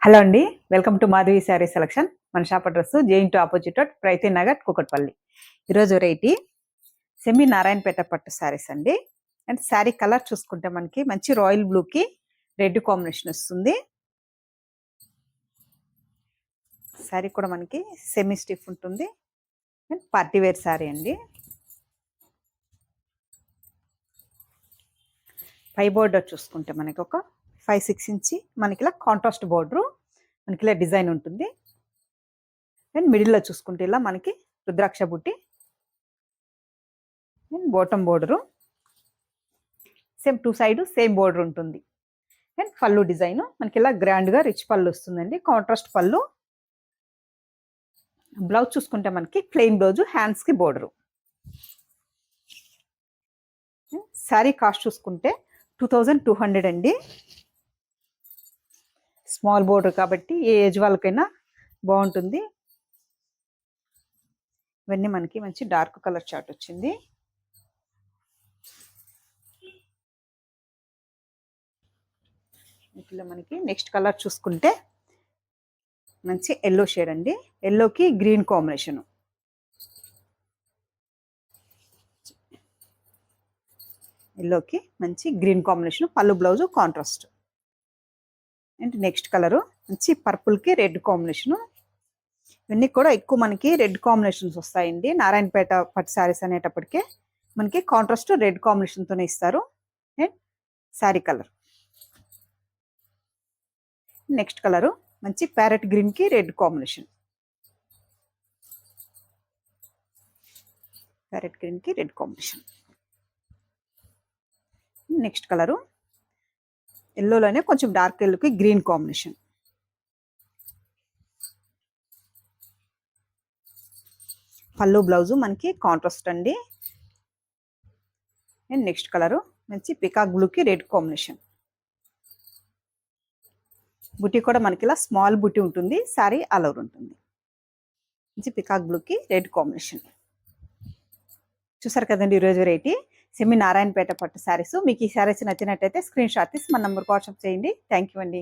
Hello అండి, welcome to Madhavi sari selection. మన shop address JNTU opposite road, Pragathi Nagar, Kukatpally. ఈరోజు వెరైటీ సెమీ నారాయణపేట పట్టు శారీస్ అండి. అండ్ శారీ కలర్ చూసుకుంటే మనకి మంచి రాయల్ బ్లూకి రెడ్ కాంబినేషన్ వస్తుంది. శారీ కూడా మనకి సెమీ స్టిఫ్ ఉంటుంది. అండ్ పార్టీ వేర్ శారీ అండి. పై బోర్డర్ చూసుకుంటే మనకి ఒక 5-6 ఇంచి మనకి ఇలా కాంట్రాస్ట్ బోర్డరు, మనకి ఇలా డిజైన్ ఉంటుంది. అండ్ మిడిల్లో చూసుకుంటే ఇలా మనకి రుద్రాక్ష బుట్టి and bottom border, same two side same border ఉంటుంది. అండ్ పళ్ళు డిజైన్ మనకి ఇలా గ్రాండ్గా రిచ్ పళ్ళు వస్తుందండి, కాంట్రాస్ట్ పళ్ళు. బ్లౌజ్ చూసుకుంటే మనకి ప్లెయిన్ బ్లౌజు, హ్యాండ్స్కి బోర్డరు. శారీ కాస్ట్ చూసుకుంటే 2200 అండి. స్మాల్ బోర్డర్ కాబట్టి ఏ ఏజ్ వాళ్ళకైనా బాగుంటుంది. ఇవన్నీ మనకి మంచి డార్క్ కలర్ చార్ట్ వచ్చింది. ఇట్లా మనకి నెక్స్ట్ కలర్ చూసుకుంటే మంచి ఎల్లో షేడ్ అండి. ఎల్లోకి గ్రీన్ కాంబినేషను. ఎల్లోకి మంచి గ్రీన్ కాంబినేషన్, పళ్ళు blouse contrast. And next colour మంచి పర్పుల్కి రెడ్ కాంబినేషను. ఇవన్నీ కూడా ఎక్కువ మనకి రెడ్ కాంబినేషన్స్ వస్తాయండి. నారాయణపేట పట్టు శారీస్ అనేటప్పటికే మనకి కాంట్రాస్ట్ రెడ్ కాంబినేషన్తోనే ఇస్తారు. And sari colour next colour మంచి ప్యారెట్ గ్రీన్కి రెడ్ కాంబినేషన్. ప్యారెట్ గ్రీన్కి రెడ్ కాంబినేషన్. నెక్స్ట్ కలరు ఎల్లోలోనే కొంచెం డార్క్ ఎల్లోకి గ్రీన్ కాంబినేషన్. పళ్ళు బ్లౌజు మనకి కాంట్రాస్ట్ అండి. అండ్ నెక్స్ట్ కలరు మంచి పికాక్ బ్లూకి రెడ్ కాంబినేషన్. బుట్టి కూడా మనకి ఇలా స్మాల్ బుట్టి ఉంటుంది, శారీ ఆల్ ఓవర్ ఉంటుంది. మంచి పికాక్ బ్లూకి రెడ్ కాంబినేషన్. చూసారు కదండి ఈరోజు వెరైటీ సెమీ నారాయణపేట పట్టు శారీస్. మీకు ఈ శారీస్ నచ్చినట్టయితే స్క్రీన్ షాట్ తీసి మన నంబర్కి వాట్సాప్ చేయండి. థ్యాంక్ యూ అండి.